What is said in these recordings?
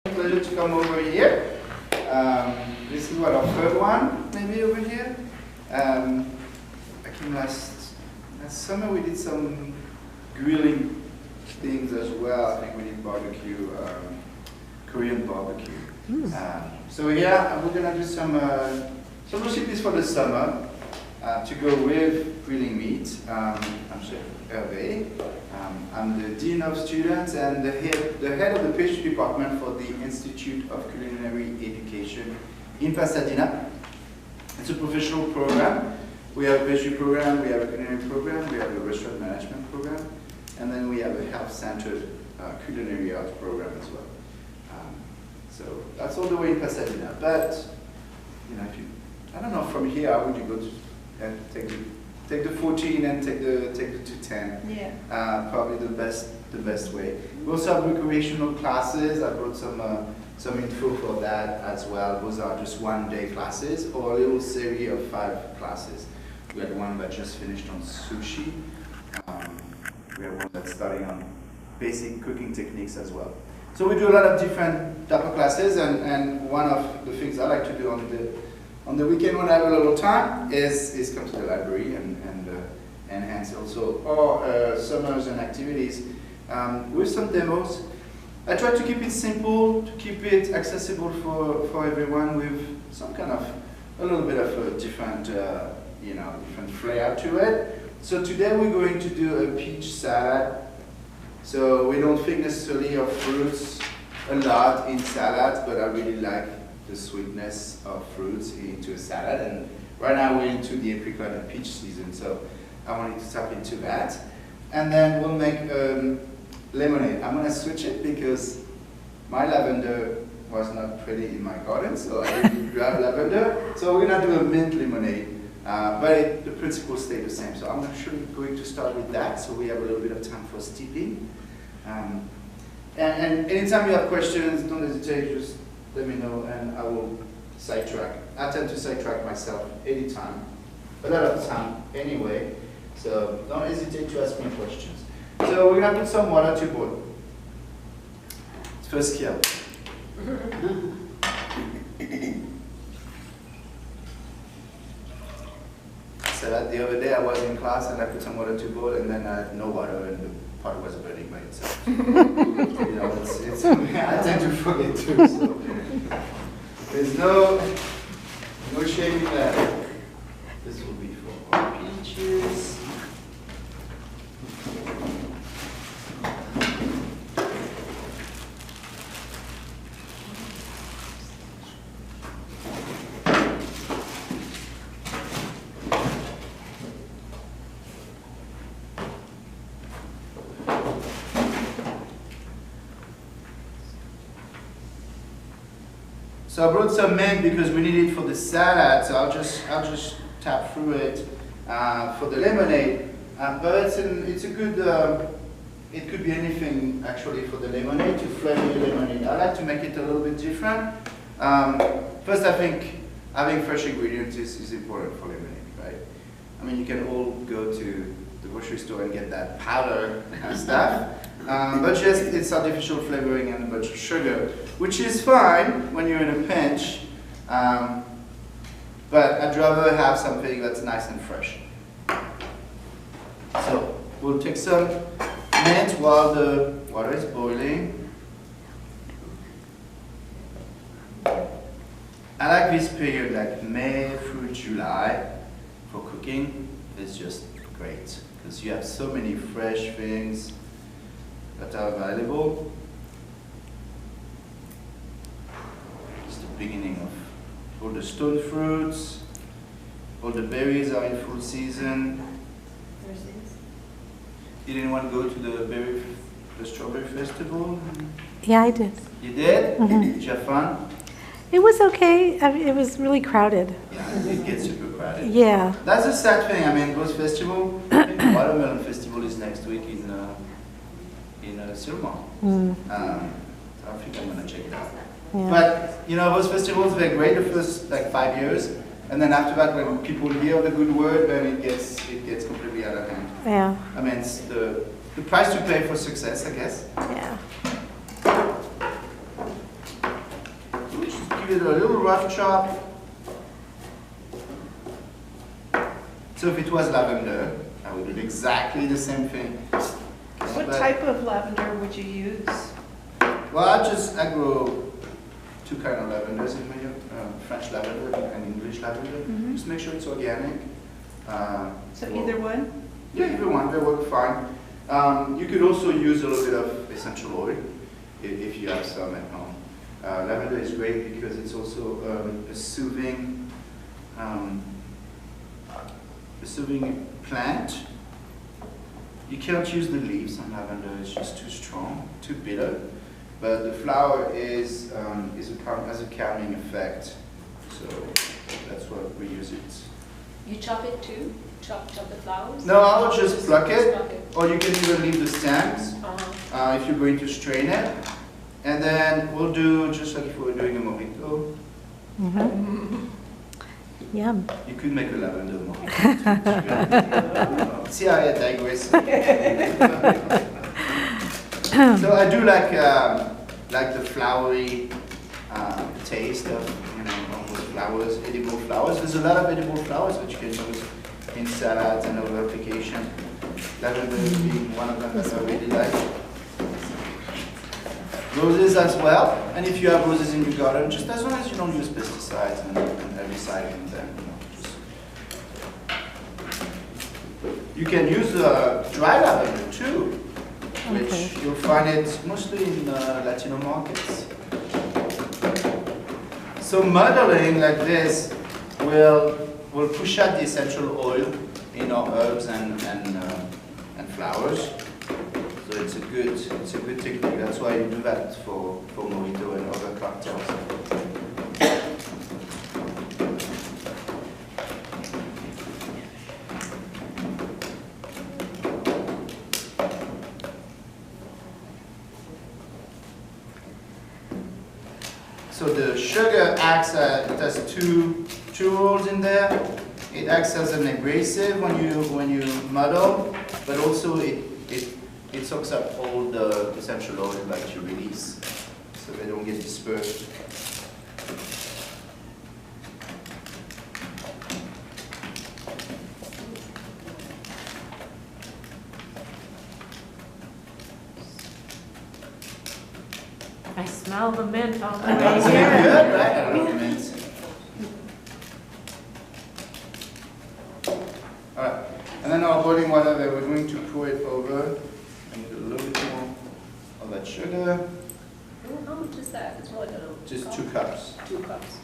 Pleasure to come over here. This is what our third one, maybe over here. I came last summer. We did some grilling things as well. I think we did barbecue, Korean barbecue. So yeah, we're gonna do some recipes for the summer to go with grilling meat. I'm Chef Herve. I'm the Dean of Students and the head of the pastry department for the Institute of Culinary Education in Pasadena. It's a professional program. We have a pastry program, we have a culinary program, we have a restaurant management program, and then we have a health-centered culinary arts program as well. So that's all the way in Pasadena. But you know, I don't know, from here, how would you go to and take the 14 and take the 210? Yeah. Probably the best way. We also have recreational classes. I brought some info for that as well. Those are just one-day classes or a little series of 5 classes. We had one that just finished on sushi. We have one that's starting on basic cooking techniques as well. So we do a lot of different type of classes, and one of the things I like to do on the weekend when I have a little time is come to the library and enhance also our summers and activities with some demos. I try to keep it simple, to keep it accessible for everyone with some kind of a little bit of a different different flair to it. So today we're going to do a peach salad. So we don't think necessarily of fruits a lot in salads, but I really like the sweetness of fruits into a salad. And right now we're into the apricot and peach season, so I wanted to tap into that. And then we'll make lemonade. I'm gonna switch it because my lavender was not pretty in my garden, so I didn't grab lavender. So we're gonna do a mint lemonade. But the principle stays the same. So I'm actually going to start with that, so we have a little bit of time for steeping. And anytime you have questions, don't hesitate, just let me know and I will sidetrack. I tend to sidetrack myself anytime, a lot of time anyway, so don't hesitate to ask me questions. So we're gonna put some water to boil. First skill. So that the other day I was in class and I put some water to boil and then I had no water and the pot was burning by itself. You know, it's I tend to forget too. So there's no shame in that. This will be for our peaches. So I brought some mint because we need it for the salad, so I'll just tap through it for the lemonade. But it's a good, it could be anything actually for the lemonade, to flavor the lemonade. I like to make it a little bit different. First, I think having fresh ingredients is important for lemonade, right? I mean, you can all go to the grocery store and get that powder stuff. But just it's artificial flavoring and a bunch of sugar, which is fine when you're in a pinch, but I'd rather have something that's nice and fresh. So we'll take some mint while the water is boiling. I like this period, like May through July, for cooking. It's just great because you have so many fresh things that are available. It's the beginning of all the stone fruits, all the berries are in full season. Thursdays. Did anyone go to the strawberry festival? Yeah, I did. You did? Mm-hmm. Did you have fun? It was okay. I mean, it was really crowded. Yeah, it gets super crowded. Yeah. That's a sad thing. I mean, those festivals, I think the Watermelon Festival is next week in Silmar. I think I'm gonna check it out. Yeah. But you know, those festivals, they're great the first like 5 years, and then after that, when people hear the good word, then it gets completely out of hand. Yeah. I mean, it's the price to pay for success, I guess. Yeah. give it a little rough chop. So if it was lavender, I would do exactly the same thing. What type of lavender would you use? Well, I grow two kind of lavenders in my French lavender and English lavender. Just make sure it's organic. So either one? Yeah, either one, they work fine. You could also use a little bit of essential oil if you have some at home. Lavender is great because it's also a soothing plant. You can't use the leaves on lavender; it's just too strong, too bitter. But the flower has a calming effect, so that's why we use it. You chop it too? Chop the flowers? No, I will just pluck it, pluck it. or you can even leave the stems if you're going to strain it. And then we'll do just like if we were doing a mojito. Yum. You could make a lavender mojito. See, I digress. So I do like the flowery taste of those flowers, edible flowers. There's a lot of edible flowers that you can use in salads and other applications. Lavender being one of them that I really like. Roses as well, and if you have roses in your garden, just as long as you don't use pesticides and herbicides in them, you can use dry lavender too, which you'll find it mostly in Latino markets. So muddling like this will push out the essential oil in our herbs and flowers. So it's a good technique. That's why you do that for mojito and other cocktails. So the sugar acts, it has two roles in there. It acts as an abrasive when you muddle, but also it soaks up all the essential oil that you release, so they don't get dispersed. I smell the mint all the I know, way isn't it here. good, right? I love mint. All right, and then our boiling water there, we're going to pour it over. I need a little bit more of that sugar. How much is that? It's more than a Just cup. 2 cups. 2 cups.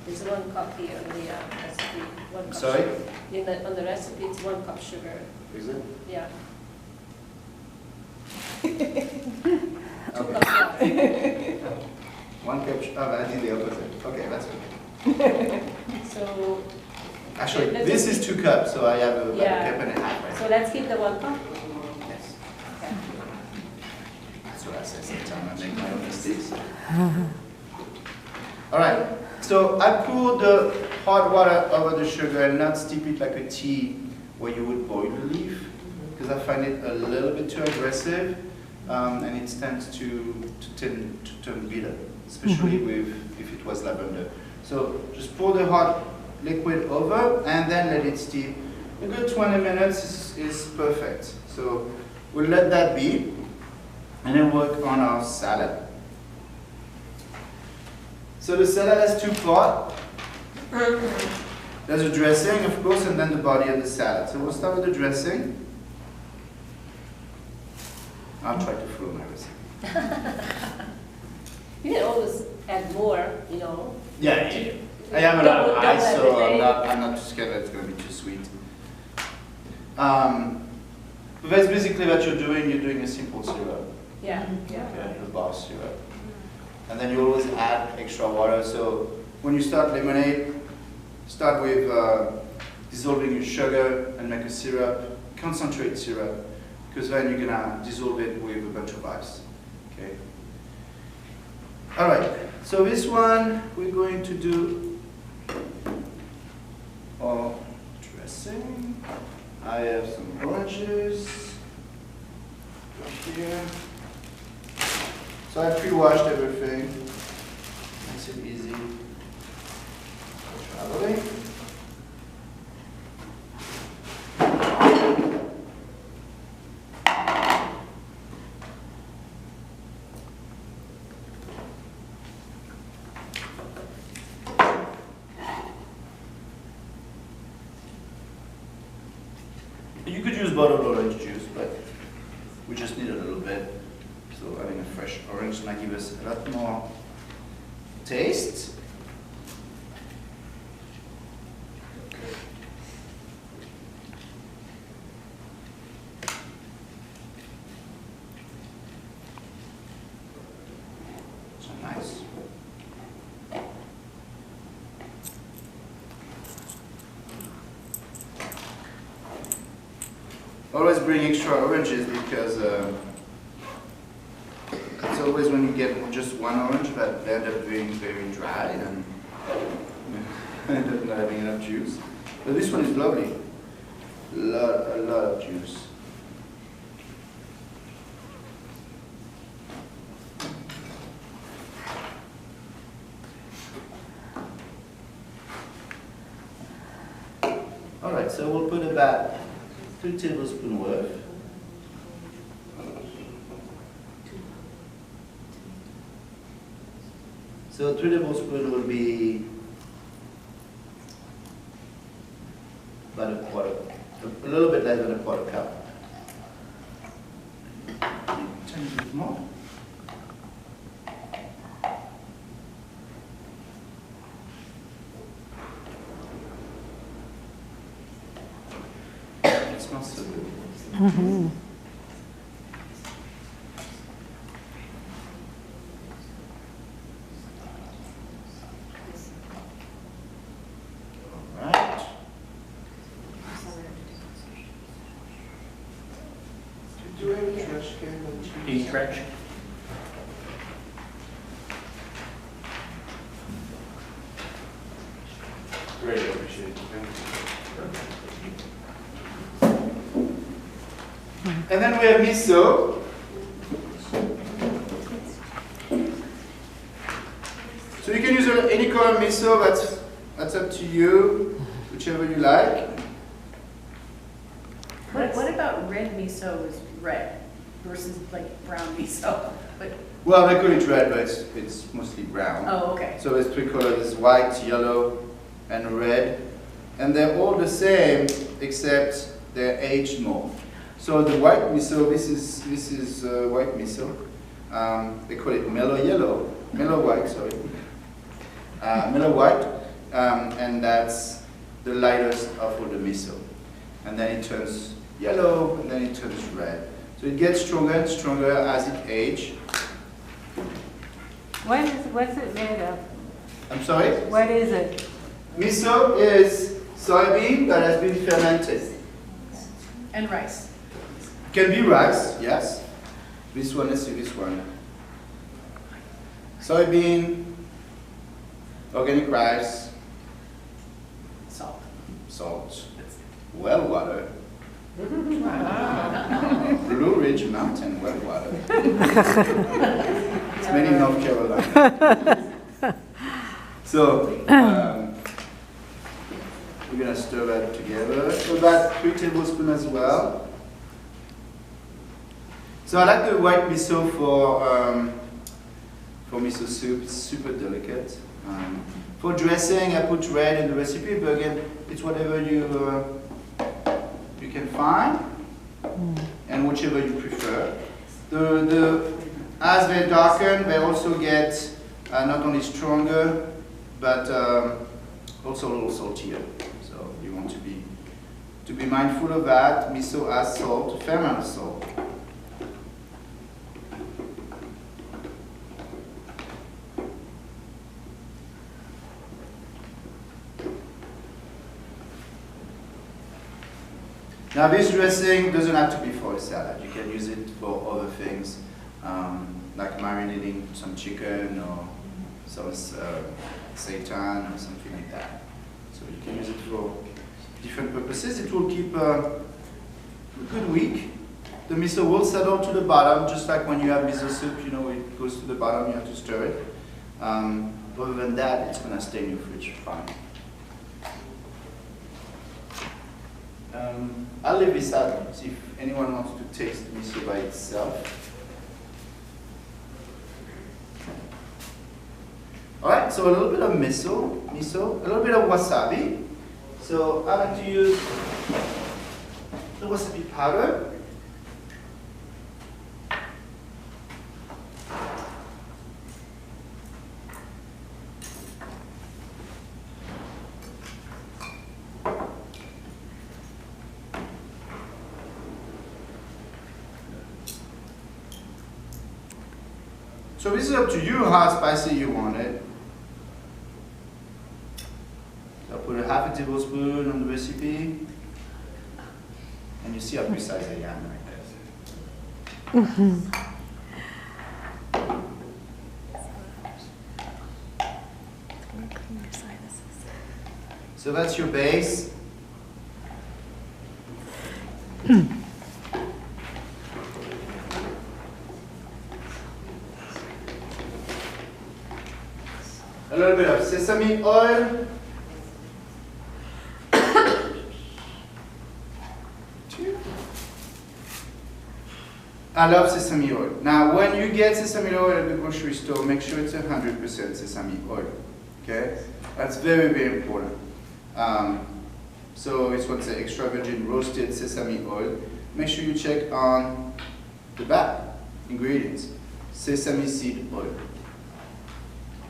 There's 1 cup here on the recipe. 1 cup. Sorry? Sugar. On the recipe, it's 1 cup sugar. Is it? Yeah. 2 Okay. cups. Yeah. 1 cup. Oh, I did the opposite. Okay, that's okay. So. Actually, let's this just is 2 cups, so I have about Yeah. a cup and a half right So let's keep the 1 cup. Yes. Okay. That's what I say sometimes. I make my own mistakes. All right. So I pour the hot water over the sugar and not steep it like a tea where you would boil the leaf, because I find it a little bit too aggressive, and it tends to turn bitter, especially if it was lavender. So just pour the hot liquid over and then let it steep. A good 20 minutes is perfect. So we'll let that be and then work on our salad. So the salad has 2 parts. There's a dressing, of course, and then the body of the salad. So we'll start with the dressing. I'll try to follow my recipe. You can always add more, you know. Yeah, I have a lot of ice, so I'm not too scared that it's going to be too sweet. But that's basically what you're doing a simple syrup. Yeah. Okay, a bar syrup. And then you always add extra water. So when you start lemonade, start with dissolving your sugar and make a syrup, concentrate syrup, because then you're gonna dissolve it with a bunch of ice. Okay. All right. So this one we're going to do our dressing. I have some oranges here. So I pre-washed everything. Nice and easy. Traveling. You could use bottled orange juice, but we just need a little bit. So having a fresh orange might give us a lot more taste. So nice. Always bring extra oranges because it's always when you get just one orange that they end up being very dry and end up not having enough juice. But this one is lovely. A lot of juice. Alright, so we'll put about 2 tablespoons worth. So 3 tablespoons will be about a quarter, a little bit less than a quarter cup. A tiny bit more. It smells so good. Mm-hmm. Right. Do you have a trash can? Eat trash. Great, I appreciate it. And then we have miso. So you can use any color miso, that's up to you, whichever you like. What about red miso is red versus like brown miso? But Well, they call it red, but it's mostly brown. oh, okay. So there's 3 colors, white, yellow, and red. And they're all the same, except they're aged more. So the white miso, this is white miso. They call it mellow yellow, mellow white, sorry. Mellow white, and that's the lightest of all the miso. And then it turns yellow, and then it turns red. So it gets stronger and stronger as it ages. What's it made of? I'm sorry? What is it? Miso is soybean that has been fermented. And rice. Can be rice, yes. This one, let's see this one. Soybean, organic rice, Salt. salt, well water, Blue Ridge Mountain well water. It's made in North Carolina. So, we're gonna stir that together. So about 3 tablespoons as well. So I like the white miso for miso soup. It's super delicate. For dressing, I put red in the recipe, but again, it's whatever you can find, and whichever you prefer. As they darken, they also get not only stronger, but also a little saltier. So you want to be mindful of that. Miso has salt, a fair amount of salt. Now this dressing doesn't have to be for a salad. You can use it for other things, like marinating some chicken or some seitan or something like that. So you can use it for different purposes. It will keep a good week. The miso will settle to the bottom, just like when you have miso soup, you know, it goes to the bottom, you have to stir it. Other than that, it's gonna stay in your fridge fine. I'll leave this out, see if anyone wants to taste miso by itself. Alright, so a little bit of miso, a little bit of wasabi. So I like to use the wasabi powder. So this is up to you how spicy you want it. So I'll put a half a tablespoon on the recipe. And you see how precise I am right there. So that's your base. A little bit of sesame oil. I love sesame oil. Now, when you get sesame oil at the grocery store, make sure it's 100% sesame oil. Okay? That's very, very important. So it's what's the extra virgin roasted sesame oil. Make sure you check on the back ingredients. Sesame seed oil.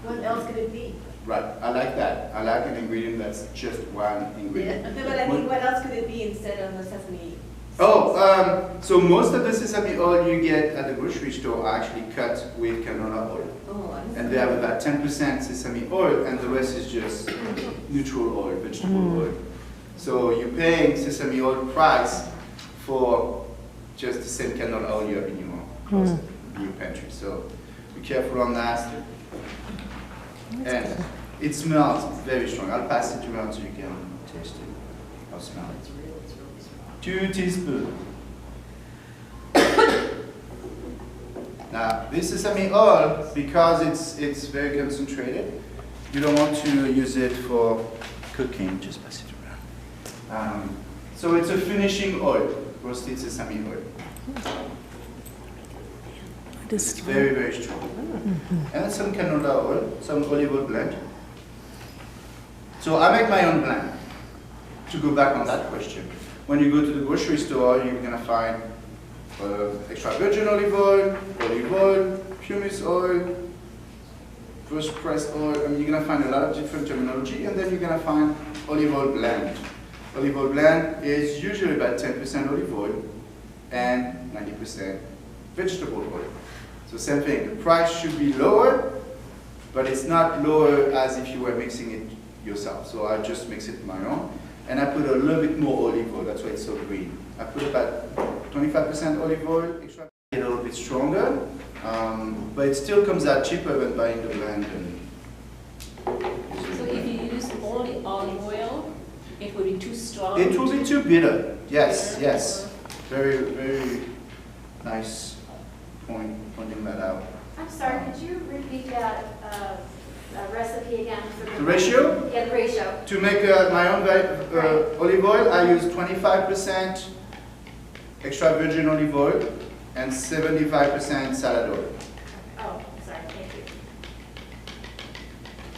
What else could it be? Right, I like that. I like an ingredient that's just one ingredient. Yeah, but I mean, what else could it be instead of the sesame? So most of the sesame oil you get at the grocery store are actually cut with canola oil. Oh, And they have about 10% sesame oil, and the rest is just neutral oil, vegetable oil. So you're paying sesame oil price for just the same canola oil you have in your closet, in your pantry. So be careful on that. And it smells very strong. I'll pass it around so you can taste it. I'll smell it. 2 teaspoons. Now, this sesame oil, because it's very concentrated, you don't want to use it for cooking. Just pass it around. So it's a finishing oil, roasted sesame oil. It's very, very strong. And then some canola oil, some olive oil blend. So I make my own blend. To go back on that question, when you go to the grocery store, you're gonna find extra virgin olive oil, pumice oil, first pressed oil. I mean, you're gonna find a lot of different terminology, and then you're gonna find olive oil blend. Olive oil blend is usually about 10% olive oil and 90% vegetable oil. So same thing, the price should be lower, but it's not lower as if you were mixing it yourself. So I just mix it my own, and I put a little bit more olive oil, that's why it's so green. I put about 25% olive oil, extra, a little bit stronger, but it still comes out cheaper than buying the blend. So if you use only olive oil, it would be too strong? It will be too bitter, yes, yes. Very, very nice pointing that out. I'm sorry, could you repeat that recipe again? For The ratio? Yeah, the ratio. To make my own olive oil, I use 25% extra virgin olive oil and 75% salad oil. Oh, sorry, thank you.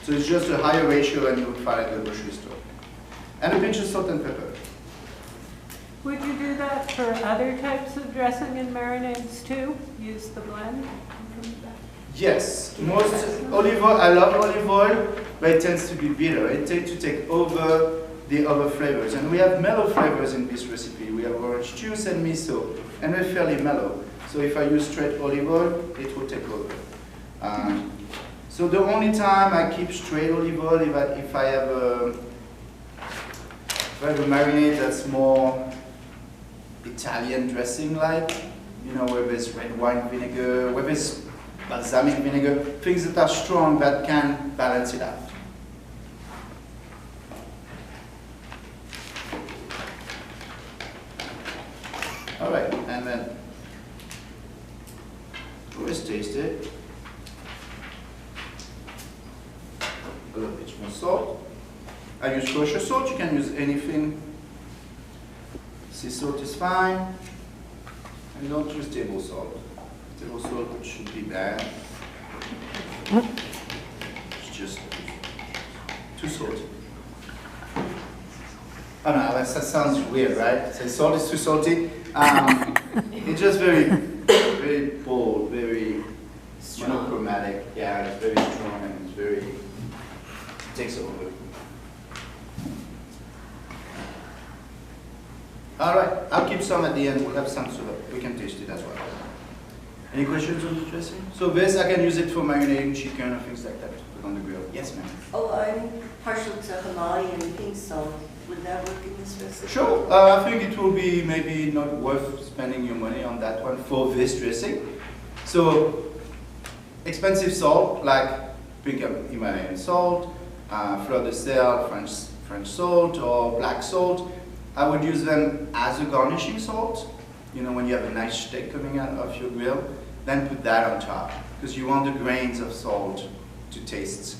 So it's just a higher ratio than you would find at the grocery store. And a pinch of salt and pepper. Would you do that for other types of dressing and marinades too? Use the blend? Yes, most olive oil, I love olive oil, but it tends to be bitter. It tends to take over the other flavors. And we have mellow flavors in this recipe. We have orange juice and miso, and they're fairly mellow. So if I use straight olive oil, it will take over. So the only time I keep straight olive oil is if I have a marinade that's more Italian dressing like, you know, where there's red wine vinegar, where there's balsamic vinegar, things that are strong that can balance it out. All right, and then always taste it. little bit more salt. I use kosher salt, you can use anything. Sea salt is fine. And don't use table salt. Table salt should be bad. It's just too salty. Oh no, that sounds weird, right? Say salt is too salty. It's just very bold, very monochromatic. Yeah, it's very strong and it's very, it takes over. All right, I'll keep some at the end. We'll have some so that we can taste it as well. Any questions on the dressing? So this, I can use it for marinating chicken or things like that to put on the grill. Yes, ma'am. Oh, I'm partial to Himalayan pink salt. Would that work in this recipe? Sure. I think it will be maybe not worth spending your money on that one for this dressing. So, expensive salt like pink Himalayan salt, fleur de sel, French salt, or black salt. I would use them as a garnishing salt. You know, when you have a nice steak coming out of your grill, then put that on top because you want the grains of salt to taste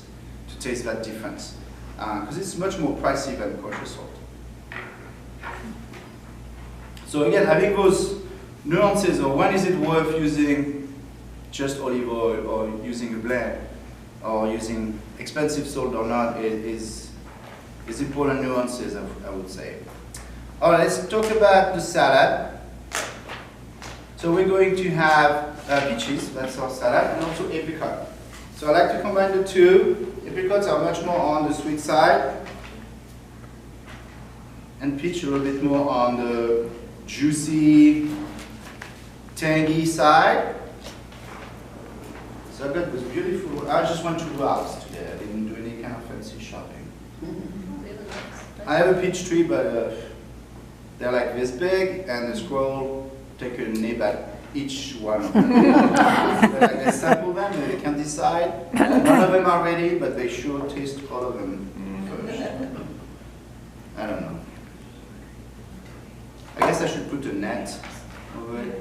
that difference. Because it's much more pricey than kosher salt. So again, having those nuances, or when is it worth using just olive oil, or using a blend, or using expensive salt or not, is important nuances, I would say. All right, let's talk about the salad. So we're going to have peaches, that's our salad, and also apricot. So I like to combine the two. Apricots are much more on the sweet side, and peach a little bit more on the juicy, tangy side. So I've got this beautiful, I just went to Ralph's today. I didn't do any kind of fancy shopping. I have a peach tree, but they're like this big, and the squirrel take a nib at each one of them. They sample them, and they can decide. None of them are ready, but they sure taste all of them first. I don't know. I guess I should put a net over it.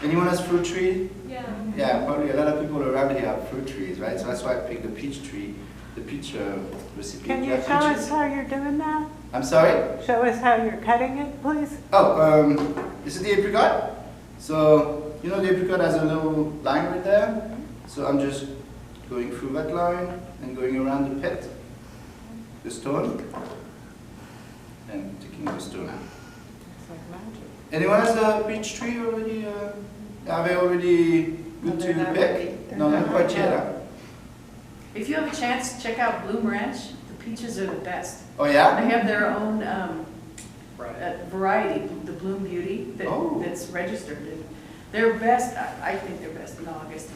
Anyone has fruit tree? Yeah. Yeah, probably a lot of people around here have fruit trees, right? So that's why I picked the peach tree, the peach recipe. Can you have show peaches? us how you're doing that? I'm sorry? Show us how you're cutting it, please. Oh, this is the apricot. So, you know the apricot has a little line right there? So I'm just going through that line and going around the pit, the stone, and taking the stone out. It's like magic. Anyone has a peach tree already? Are they already good to pick? No, not quite yet. Huh? If you have a chance, check out Bloom Ranch. The peaches are the best. Oh yeah? They have their own variety, the Bloom Beauty, that's registered. And they're best, I think they're best in August.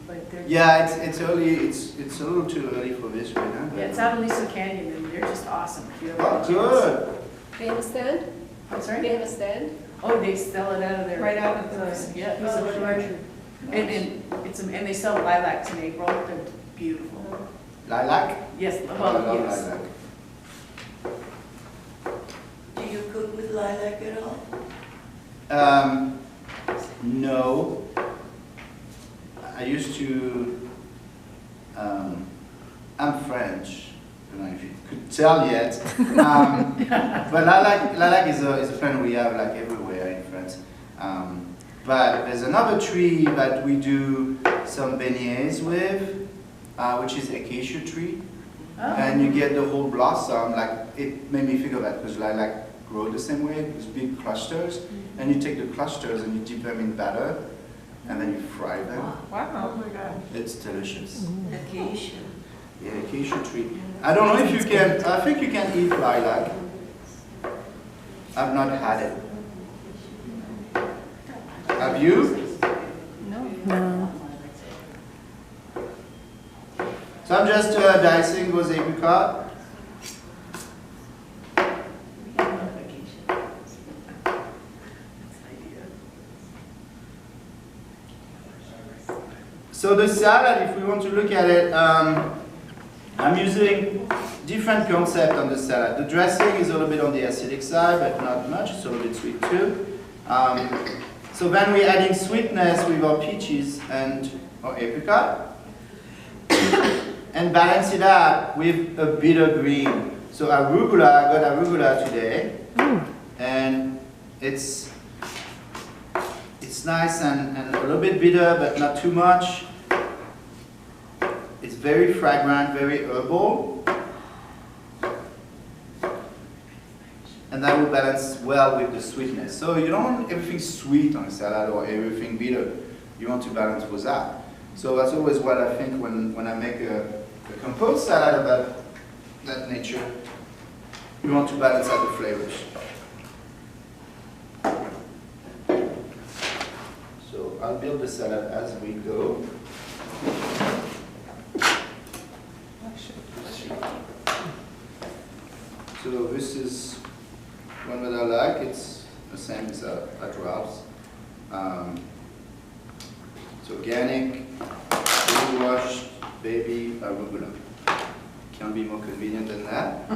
But they're Yeah, it's early. It's a little too early for this right now. yeah, it's out of Lisa Canyon, and they're just awesome. If you ever Oh, get a chance. good. They have a stand? I'm They sorry? have a stand? Oh, they sell it out of there. Right out of the- Yeah, piece Oh, of furniture. And they sell lilacs in April. They're beautiful. Lilac? Yes, I well, love yes. lilac. Do you cook with lilac at all? No. I used to. I'm French. I don't know if you could tell yet. But lilac is a plant we have like everywhere in France. But there's another tree that we do some beignets with, which is acacia tree. Oh. And you get the whole blossom, like it made me think of that because lilac grow the same way, these big clusters. And you take the clusters and you dip them in batter, and then you fry them. Wow. Oh my gosh. It's delicious. Acacia. Yeah, acacia tree. I don't know if you can, I think you can eat lilac. I've not had it. Have you? No. So I'm just dicing those apricot. So the salad, if we want to look at it, I'm using different concept on the salad. The dressing is a little bit on the acidic side, but not much. It's a little bit sweet too. So then we're adding sweetness with our peaches and our apricot. and balance it out with a bitter green. So arugula, I got arugula today, and it's nice and a little bit bitter, but not too much. It's very fragrant, very herbal, and that will balance well with the sweetness. So you don't want everything sweet on a salad or everything bitter. You want to balance those out. So that's always what I think when I make a composed salad of that nature. You want to balance out the flavors. So I'll build the salad as we go. So this is one that I like. It's the same as at Ralph's. It's organic, fully washed, baby arugula. Can't be more convenient than that.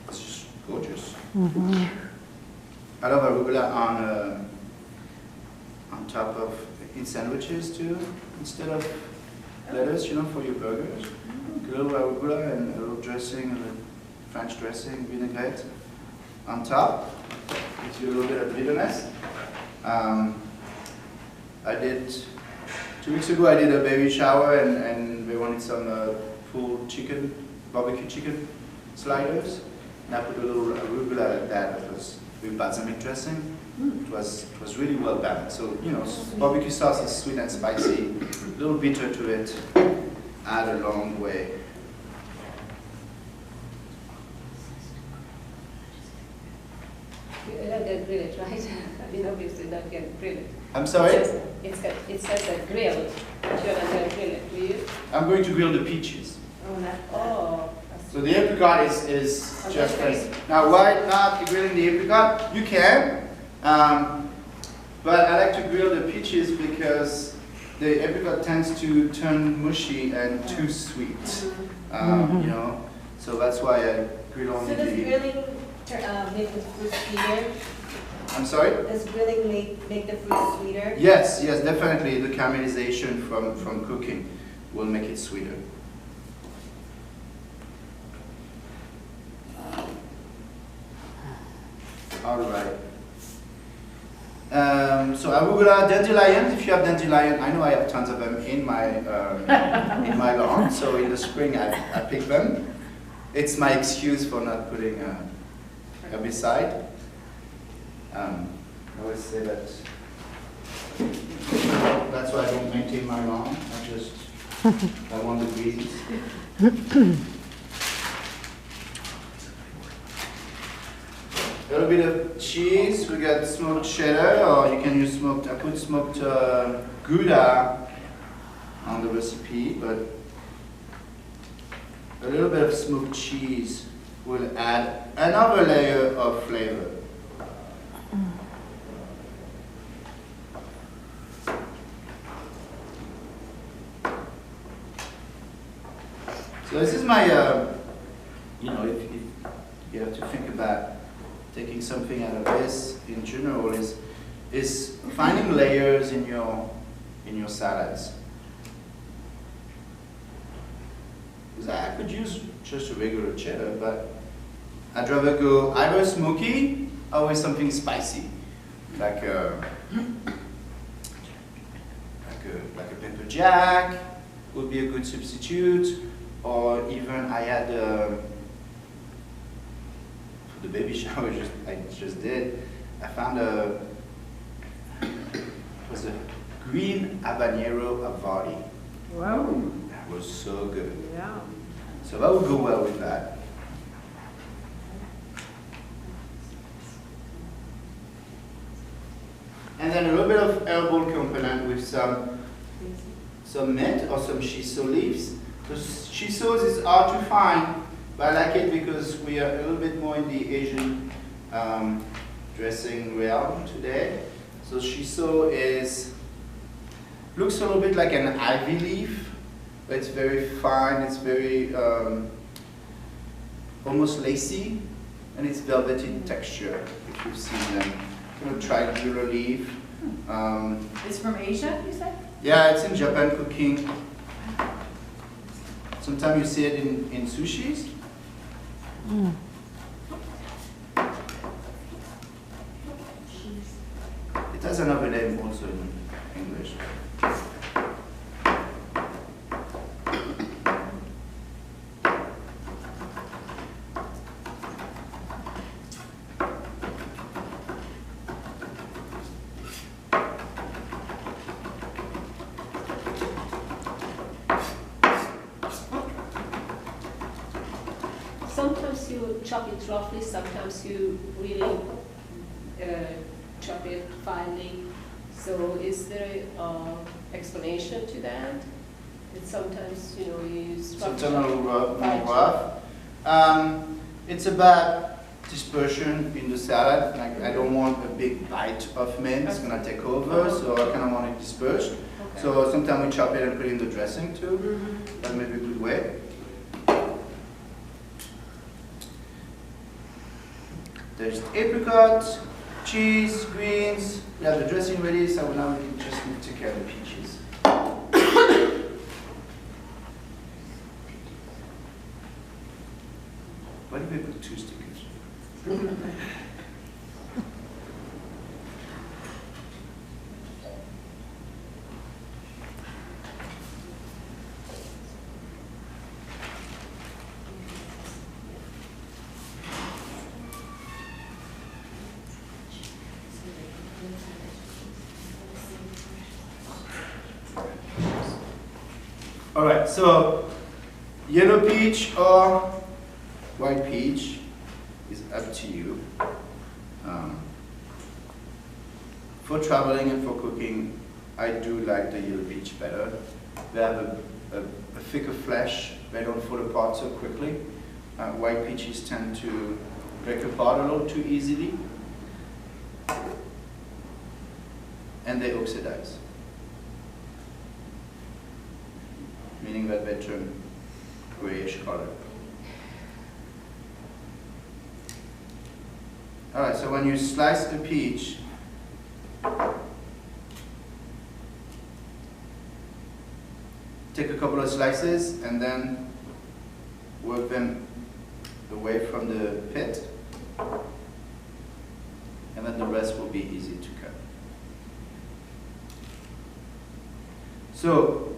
It's just gorgeous. I love arugula on top of in sandwiches too, instead of lettuce, for your burgers. A little arugula and a little dressing, a little French dressing, vinaigrette on top. Gives you a little bit of bitterness. I did 2 weeks ago. I did a baby shower, and they wanted some full chicken, barbecue chicken sliders, and I put a little arugula like that. It was with balsamic dressing. It was really well balanced. So barbecue sauce is sweet and spicy, a little bitter to it, add a long way. You don't get grilled, right? I mean, obviously don't get grilled. I'm sorry? It says a grilled, but you're not going to grill it, do you? I'm going to grill the peaches. Oh, not, oh. So the apricot is Oh, just that's fresh. Now why not grilling the apricot? You can, but I like to grill the peaches because the apricot tends to turn mushy and too sweet. So that's why I grill only So does the... grilling make the fruit sweeter? I'm sorry? Does grilling make the fruit sweeter? Yes, definitely. The caramelization from cooking will make it sweeter. All right. So arugula, dandelions. If you have dandelion, I know I have tons of them in my lawn. So in the spring, I pick them. It's my excuse for not putting herbicide. I always say that. That's why I don't maintain my lawn. I want the greens. A little bit of cheese. We got smoked cheddar, or you can use smoked. I put smoked Gouda on the recipe, but a little bit of smoked cheese will add another layer of flavor. So this is my, if you have to think about taking something out of this in general is finding layers in your salads. Because I could use just a regular cheddar, but I'd rather go either smoky or with something spicy, like a pepper jack would be a good substitute, or even I had for the baby shower I just did. I found it was a green habanero avati. Wow. That was so good. Yeah. So that would go well with that. And then a little bit of herbal component with some mint or some shiso leaves. The shisos is hard to find, but I like it because we are a little bit more in the Asian dressing realm today. So shiso looks a little bit like an ivy leaf, but it's very fine. It's very almost lacy, and it's velvety texture. If you've seen them, triangular leaf. It's from Asia, you said? Yeah, it's in Japan cooking. Sometimes you see it in sushis. It has another name also in English. Sometimes you chop it roughly, sometimes you really chop it finely. So is there an explanation to that? That sometimes, you use rough Sometimes a little more fine rough. It's about dispersion in the salad. Like I don't want a big bite of mint, it's gonna take over, so I kind of want it dispersed. Okay. So sometimes we chop it and put it in the dressing too. That may be a good way. There's apricot, cheese, greens. We have the dressing ready, so now we can just need to take care of the peaches. Why did we put 2 stickers? All right, so yellow peach or white peach is up to you. For traveling and for cooking, I do like the yellow peach better. They have a thicker flesh, they don't fall apart so quickly. White peaches tend to break apart a little too easily, and they oxidize, meaning that they turn grayish color. All right, so when you slice a peach, take a couple of slices and then work them away from the pit, and then the rest will be easy to cut. So,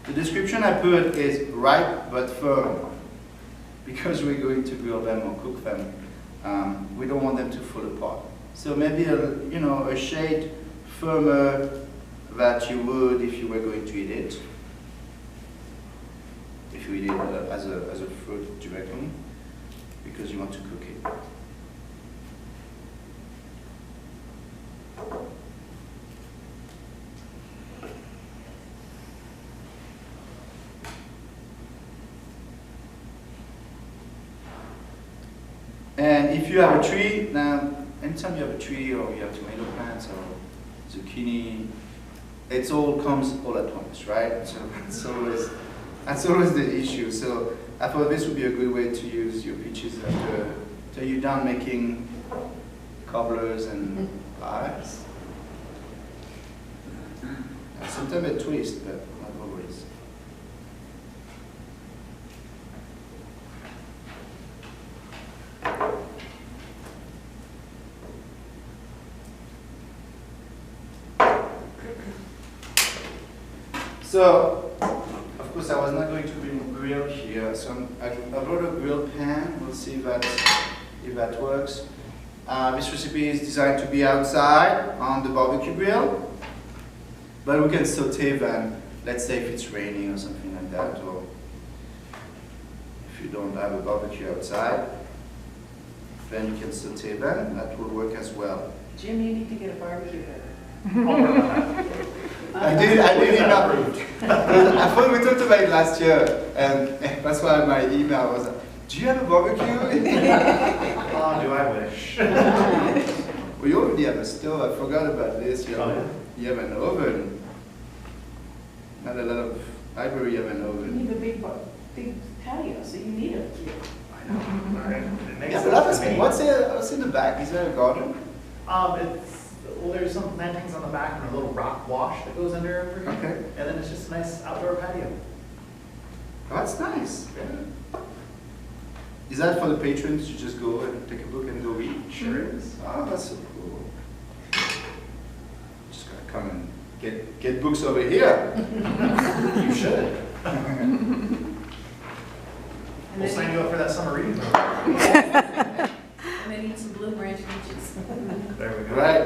the description I put is ripe but firm, because we're going to grill them or cook them. We don't want them to fall apart. So maybe a shade firmer that you would if you were going to eat it. If you eat it as a fruit directly, because you want to cook it. And if you have a tree, now anytime you have a tree or you have tomato plants or zucchini, it all comes all at once, right? So that's always the issue. So I thought this would be a good way to use your peaches after you're done making cobblers and pies. And sometimes a twist, but not always. So, of course, I was not going to grill here, so I brought a grill pan. We'll see if that works. This recipe is designed to be outside on the barbecue grill, but we can saute them, let's say if it's raining or something like that, or if you don't have a barbecue outside, then you can saute them. That will work as well. Jim, you need to get a barbecue. I did email. I thought we talked about it last year, and that's why my email was, do you have a barbecue? Oh, do I wish. We already have a stove. I forgot about this. You have an oven. Not a lot of library have an You oven. need a big patio, so you need a. I know. It makes Yeah, sense but that's to me. what's in the back? Is there a garden? Well, there's some plantings on the back and a little rock wash that goes under everything. Okay. And then it's just a nice outdoor patio. That's nice. Yeah. Is that for the patrons to just go and take a book and go read? Sure is. Oh, that's so cool. Just gotta come and get books over here. You should. And We'll sign then, you up for that summer reading program. and then eat some Blue Branch peaches. There we go. Right.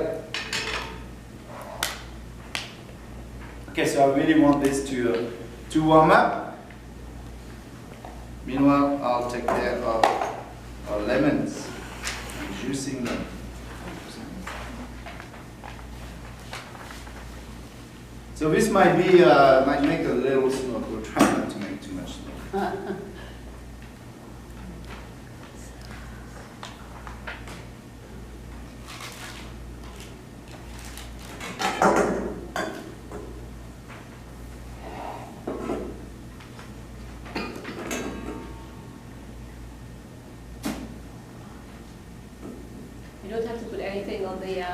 Okay, so I really want this to warm up. Meanwhile, I'll take care of our lemons and juicing them. So this might make a little smoke. We'll try not to make too much smoke. You don't have to put anything on the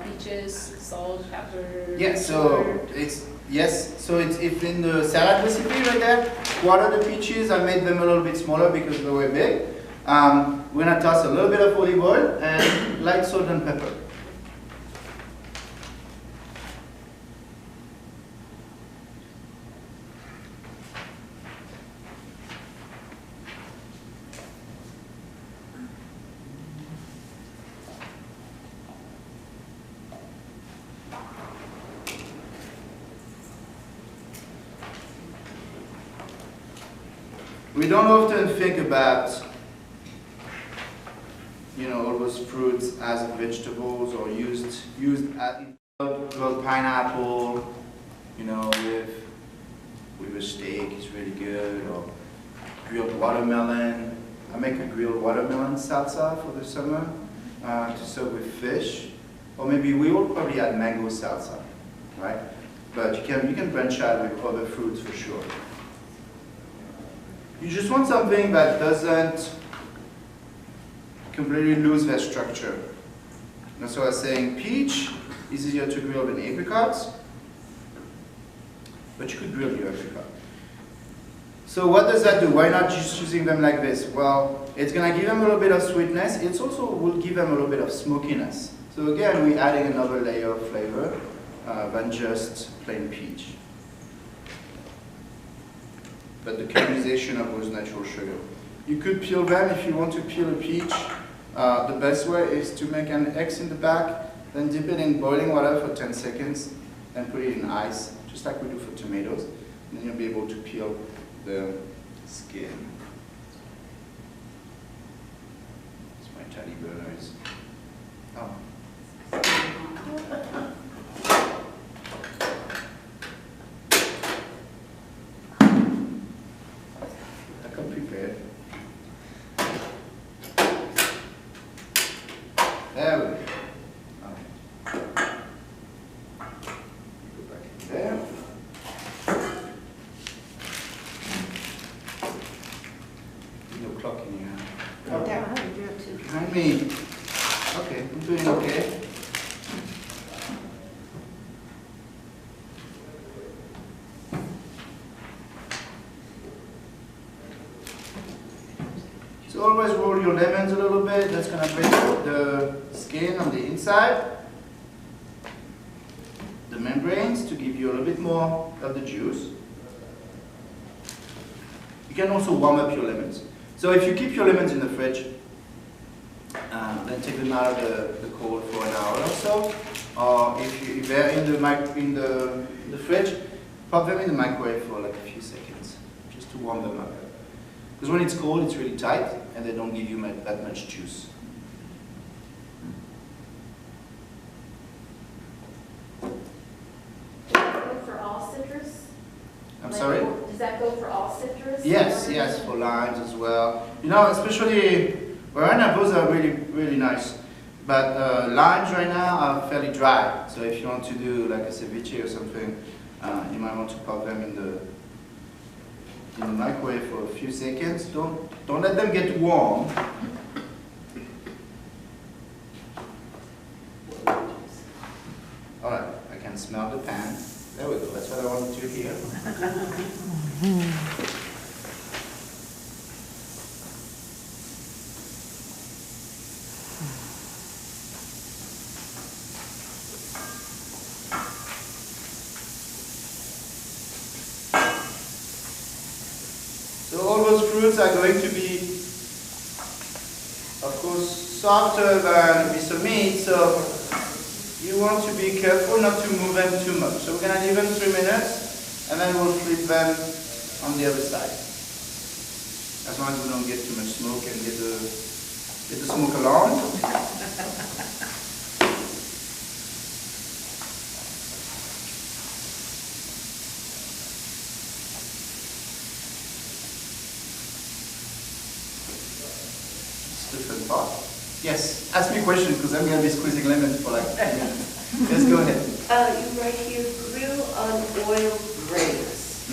peaches, salt, pepper. Yes, so it's if in the salad recipe right there, quarter the peaches. I made them a little bit smaller because they were big. We're gonna toss a little bit of olive oil and light salt and pepper. We don't often think about, all those fruits as vegetables or used as grilled pineapple, with a steak is really good, or grilled watermelon. I make a grilled watermelon salsa for the summer to serve with fish, or maybe we will probably add mango salsa, right? But you can branch out with other fruits for sure. You just want something that doesn't completely lose their structure. That's why I was saying peach is easier to grill than apricots, but you could grill your apricot. So what does that do? Why not just using them like this? Well, it's going to give them a little bit of sweetness. It also will give them a little bit of smokiness. So again, we're adding another layer of flavor than just plain peach. But the caramelization of those natural sugar. You could peel them if you want to peel a peach. The best way is to make an X in the back, then dip it in boiling water for 10 seconds, then put it in ice, just like we do for tomatoes. And then you'll be able to peel the skin. It's my tiny burners. Oh. Prepared. There we go. Okay. Go back in there. No clock in here. Right there. Behind me. Okay, I'm doing okay. So always roll your lemons a little bit. That's going to break the skin on the inside, the membranes, to give you a little bit more of the juice. You can also warm up your lemons. So if you keep your lemons in the fridge, then take them out of the cold for an hour or so. Or if they're in the fridge, pop them in the microwave for like a few seconds, just to warm them up. Because when it's cold, it's really tight, and they don't give you that much juice. Does that go for all citrus? I'm sorry? Does that go for all citrus? Yes, yes, for limes as well. Especially, well, right now, those are really, really nice. But limes right now are fairly dry. So if you want to do like a ceviche or something, you might want to pop them in the microwave for a few seconds. Don't let them get warm. All right, I can smell the pan. There we go, that's what I wanted to hear. So all those fruits are going to be, of course, softer than a piece of meat, so you want to be careful not to move them too much. So we're going to leave them 3 minutes, and then we'll flip them on the other side. As long as we don't get too much smoke and get the smoke alarm. Different part. Yes, ask me a question because I'm going to be squeezing lemon for like 10 minutes. Yes, go ahead. You write here, grill on oil grates.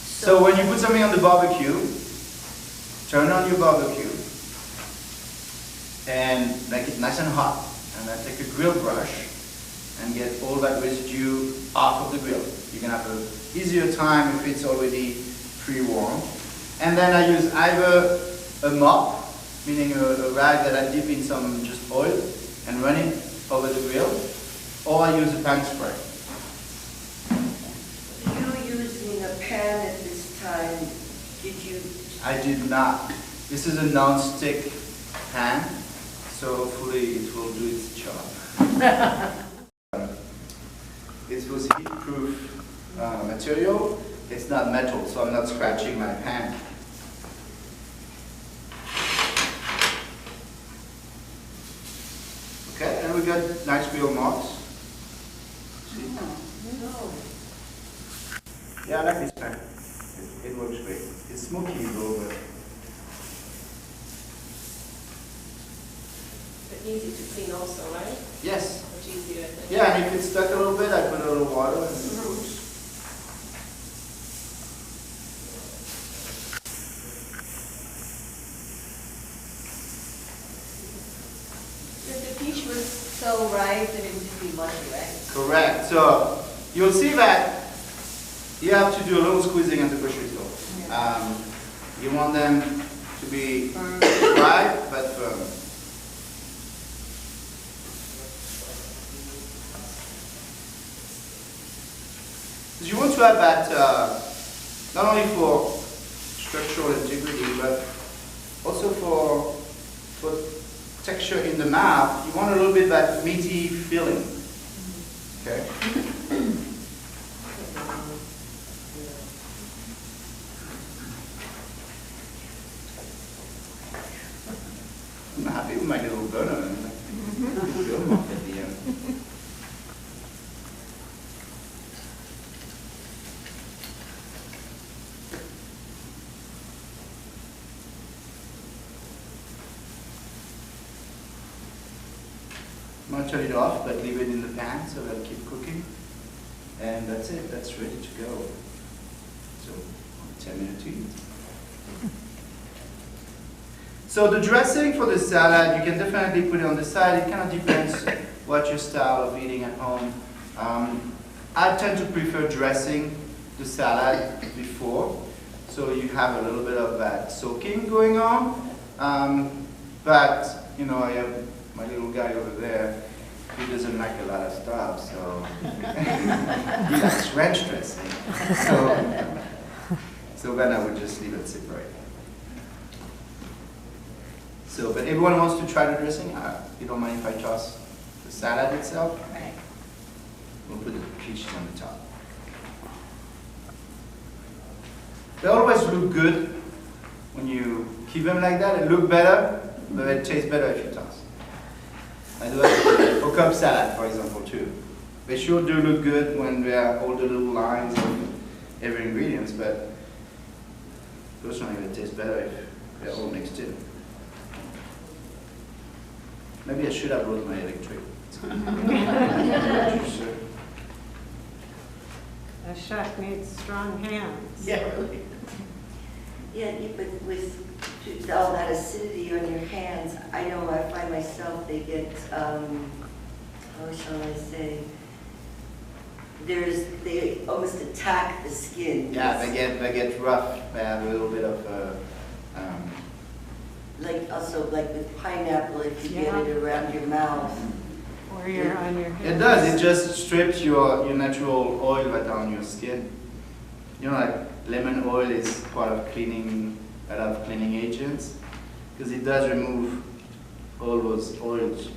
So when you put something on the barbecue, turn on your barbecue and make it nice and hot. And then take a grill brush and get all that residue off of the grill. You can have an easier time if it's already pre-warmed. And then I use either a mop, meaning a rag that I dip in some just oil and run it over the grill, or I use a pan spray. You're using a pan at this time. Did you? I did not. This is a non-stick pan, so hopefully it will do its job. It was heat-proof material. It's not metal, so I'm not scratching my pan. Okay, and we got nice grill marks. See? Yeah, I like this pan. It works great. It's smoky though, but Easy to clean also, right? yes. Much easier than. Yeah, and if it's stuck a little bit, I put a little water and it works. The peach was so ripe that it would just be mushy, right? Correct. So you'll see that you have to do a little squeezing at the grocery store. You want them to be dry but firm. You want to have that not only for structural integrity but also for texture in the mouth. You want a little bit that meaty feeling. Okay. I'm happy with my little burner and film off at the end. I'm going to turn it off, but leave it in the pan so it'll keep cooking. And that's it, that's ready to go. So, 10 minutes to eat. So the dressing for the salad, you can definitely put it on the side. It kind of depends what your style of eating at home. I tend to prefer dressing the salad before, so you have a little bit of that soaking going on. But, you know, I have my little guy over there, he doesn't like a lot of stuff, so he likes ranch dressing. So then I would just leave it separate. So, but everyone wants to try the dressing. You don't mind if I toss the salad itself? Right. We'll put the peaches on the top. They always look good when you keep them like that. It looks better, but it tastes better if you toss. I do that for Cobb salad, for example, too. They sure do look good when there are all the little lines of every ingredients, but personally it tastes better if they're all mixed in. Maybe I should have brought my electric. A chef needs strong hands. Yeah, really. Yeah, but with all that acidity on your hands, I know I find myself, they get, how shall I say, they almost attack the skin. Yeah, they get rough. They have a little bit of like also like with pineapple, if you get Yeah. it around your mouth. Or you're on your hands. It does. It just strips your natural oil right on your skin. You know, like lemon oil is part of cleaning, a lot of cleaning agents, because it does remove all those oils.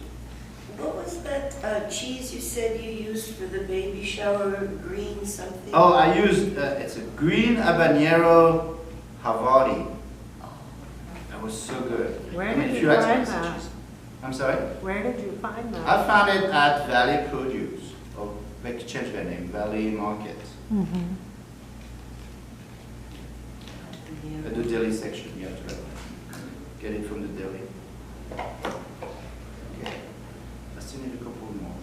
What was that cheese you said you used for the baby shower? Green something? Oh, I used it's a green habanero Havarti. That was so good. Where I mean, did if you had find some that? cheese. I'm sorry? Where did you find that? I found it at Valley Produce, or they changed their name, Valley Market, Mhm. at the deli section. You have to get it from the deli. Okay. I still need a couple more.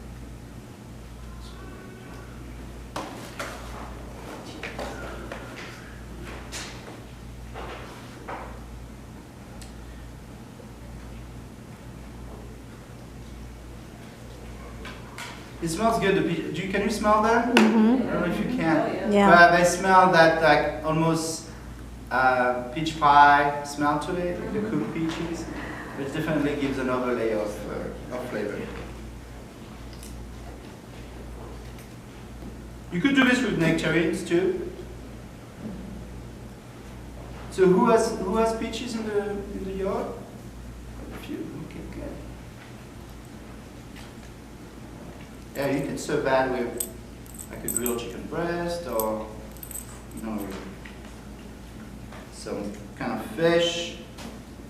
It smells good. Can you smell that? Mhm. I don't know if you can. Yeah. But they smell that like almost peach pie smell to it, like the cooked peaches, which definitely gives another layer of flavor. You could do this with nectarines too. So who has peaches in the yard? A few. Okay, good. Yeah, you can serve that with like a grilled chicken breast, or you know, some kind of fish,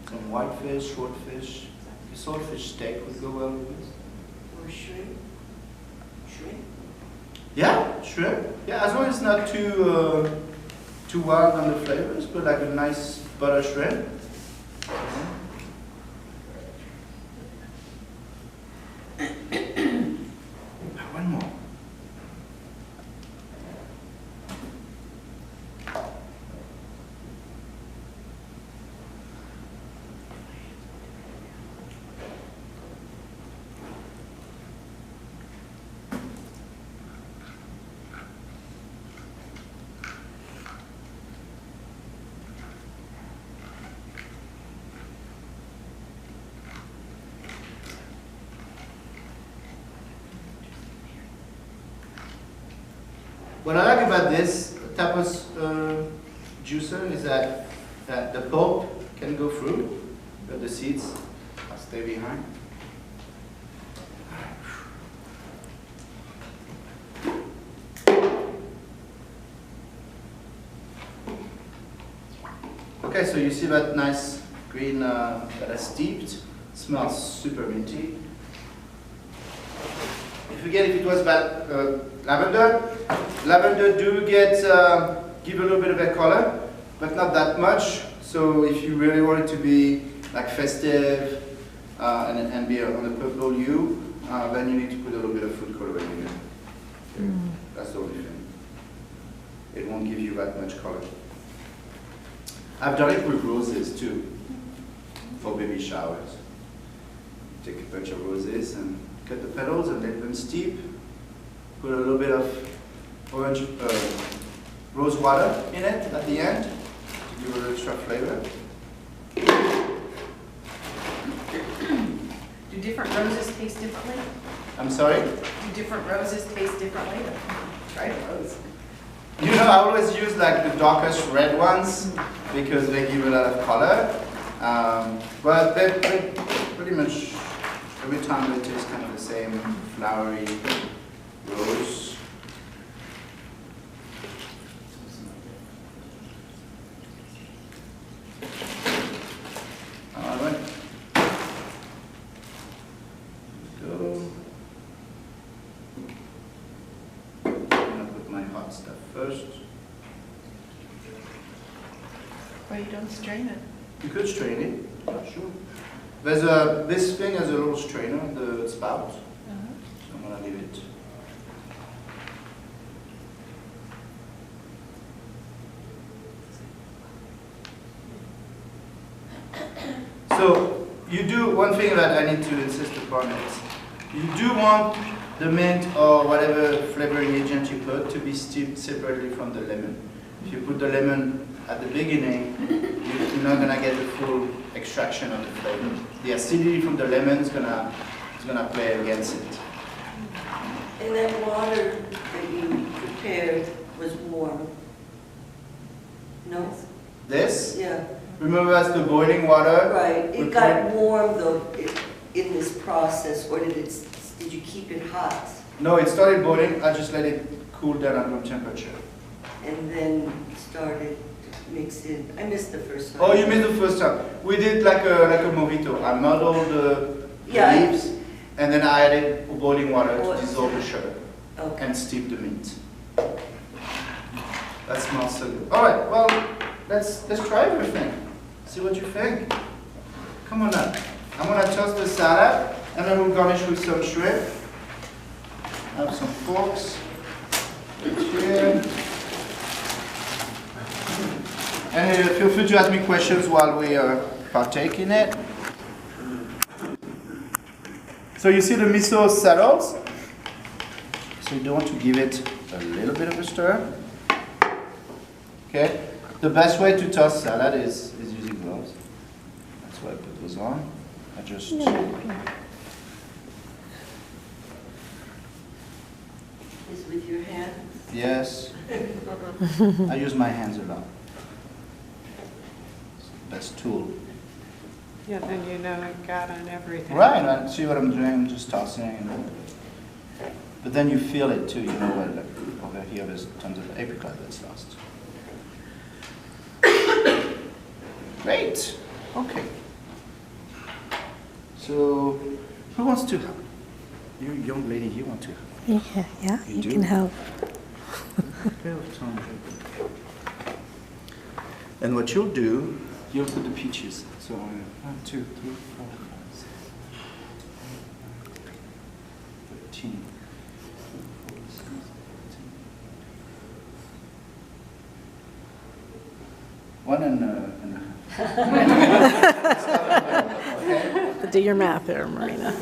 some white fish, short fish. The swordfish steak would go well with this. Or shrimp? Shrimp? Yeah, shrimp. Yeah, as long as it's not too wild on the flavors, but like a nice butter shrimp. One more. What I like about this tapas juicer is that the pulp can go through, but the seeds stay behind. Okay, so you see that nice green that is steeped, smells super minty. If again, if it was that lavender do give a little bit of a color, but not that much. So if you really want it to be like festive and be on the purple hue, then you need to put a little bit of food coloring in it. Okay. That's the only thing. It won't give you that much color. I've done it with roses too, for baby showers. Take a bunch of roses and cut the petals and let them steep. Put a little bit of orange rose water in it at the end to give a little extra flavor. Do different roses taste differently? I'm sorry? Do different roses taste differently? Try a rose. You know, I always use like the darkest red ones because they give a lot of color. But they pretty much every time they taste kind of the same flowery rose. All right. Go. I'm gonna put my hot stuff first. Well, you don't strain it. You could strain it, sure. There's this thing has a little strainer in the spout, so I'm gonna leave it. So you do one thing that I need to insist upon is you do want the mint or whatever flavoring agent you put to be steeped separately from the lemon. If you put the lemon at the beginning, you're not gonna get the full extraction of the flavor. The acidity from the lemon is gonna play against it. And that water that you prepared was warm? No? This, Yeah, remember that's the boiling water? right. We It got warm though in this process, or did you keep it hot? No, it started boiling, I just let it cool down at room temperature. And then started to mix it. I missed the first time. Oh, you missed the first time. We did like a mojito. I muddled the Yeah. leaves, and then I added boiling water to What? dissolve the sugar Okay. and steep the mint. That smells so good. All right, well, let's try everything. See what you think. Come on up. I'm gonna toss the salad, and then we'll garnish with some shrimp. I have some forks. Here. And feel free to ask me questions while we partake in it. So you see the miso settles. So you don't want to give it a little bit of a stir. Okay. The best way to toss salad is using gloves. That's why I put those on. I just Is with your hand? yes. I use my hands a lot. It's the best tool. Yeah, then you know it got on everything. Right, and see what I'm doing, I'm just tossing. And, but then you feel it too, you know what, like over here there's tons of apricot that's lost. Great, okay. So, who wants to help? You young lady, you want to help? Yeah, You you do? can help. Okay, of time. And what you'll do, you'll put the peaches. So 1, 2, 3, 4, 5, 6, 13. 1 and a half. Okay. Do your math there, Marina.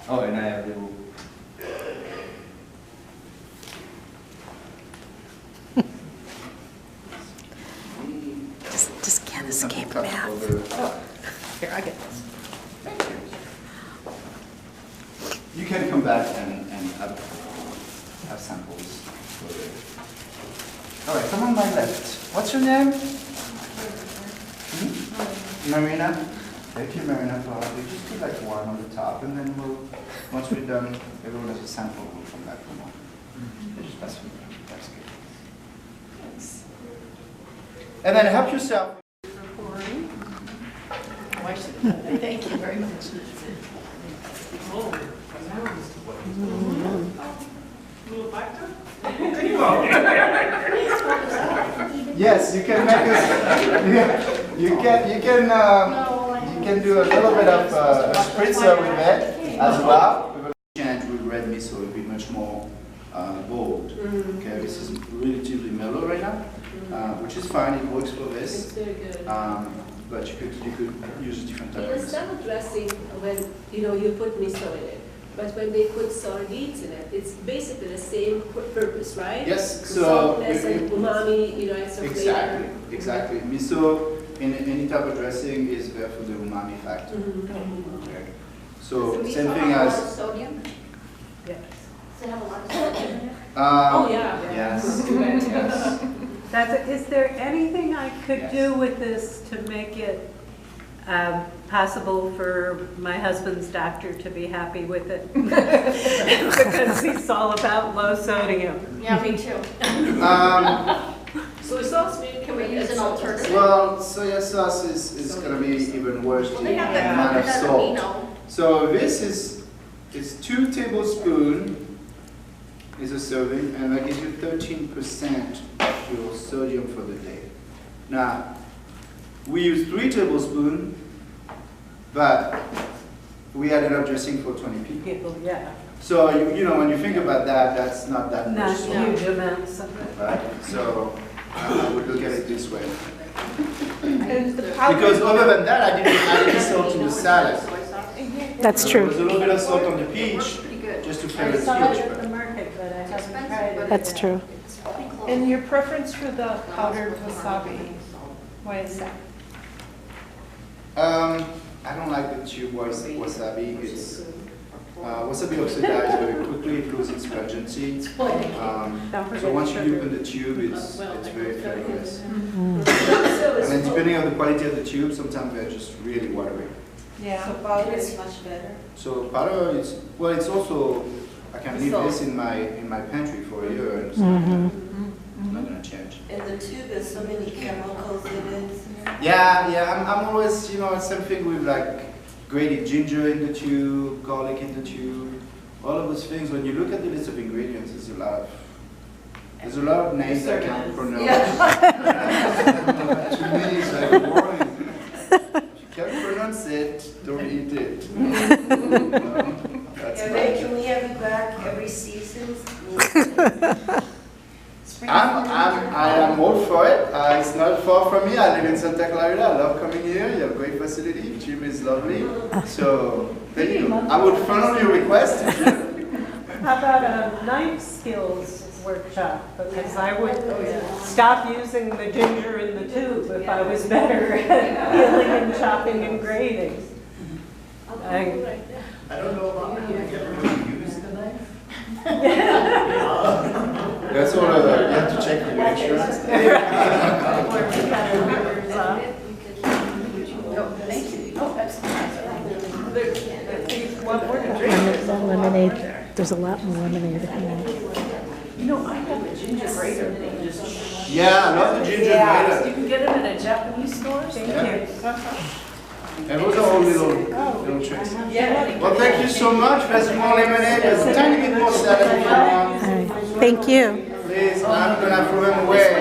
Oh, and I have little. Just can't escape math. Here, I get this. You can come back and have samples. All right, come on my left. What's your name? Marina. Thank you, Marina, for helping. Just do like 1 on the top, and then once we're done, everyone has a sample. We'll come back for more. Just pass it. That's good. And then help yourself. Thank you very much. Yes, you can make you can do a little bit of spritzer with it as well. And with red miso, it will be much more bold. Okay, this is relatively mellow right now, which is fine. It works for It's this. very good. But you could use a different type In of the miso. salad dressing, when you put miso in it, but when they put sardines in it, it's basically the same purpose, right? Yes, so Saltness and umami, extra exactly, flavor. exactly. Miso in any type of dressing is there for the umami factor. Okay. So same thing as. Sodium? Yes. Does it have a lot of sodium in it? Oh, yeah. Yes. Yes. Is there anything I could do with this to make it possible for my husband's doctor to be happy with it? Because he's all about low sodium. Yeah, me too. Soy sauce, maybe Can we use an alternative? Well, soya sauce is going to be even worse Well, due they to the have that amount of that salt. amino. So this is 2 tablespoons is a serving, and that gives you 13% of your sodium for the day. Now, we use 3 tablespoons, but we ended up dressing for 20 people. People, yeah, So when you think about that, that's not that not much salt, huge amounts of it. right? So I would look at it this way. And the powder- Because other than that, I didn't add any salt to the salad. Soy sauce? That's There true. was a little bit of salt on the peach, just to I flavor the saw peach. it at the But market, but I haven't tried it. That's true. And your preference for the powdered wasabi, why is that? I don't like the tube wasabi. It's wasabi oxidizes very quickly. It loses its pungency. So once you open the tube, it's very flavorless. And then depending on the quality of the tube, sometimes they're just really watery. Yeah. So powder is much better. So powder is well. It's also I can leave this in my pantry for a year and it's not gonna change. And the tube has so many chemicals in it. Yeah. I'm always same thing with like grated ginger in the tube, garlic in the tube, all of those things. When you look at the list of ingredients, there's a lot of names I can't pronounce. To me, it's like a warning. If you can't pronounce it, don't eat it. That's Can we have you back every season? I am all for it. It's not far from me. I live in Santa Clarita. I love coming here. You have a great facility. The gym is lovely. So thank you. I would follow your request. How about a knife skills workshop? Because I would stop using the ginger in the tube if I was better at peeling and chopping and grating. I don't know about you. You ever really use the knife? That's all. You have to check your insurance. Where we cut our fingers off. Thank you. Oh, that's nice. One more to drink. Lemonade. There's a lot more lemonade. You know, I have a ginger grater thing, just. Yeah, I love the ginger You grater. can get them in a Japanese store. Thank Yeah. you. And those are all little tricks. Yeah. Well, thank you so much. There's more lemonade. There's a tiny bit more salad if you want. Thank you. Please, I'm gonna throw them away.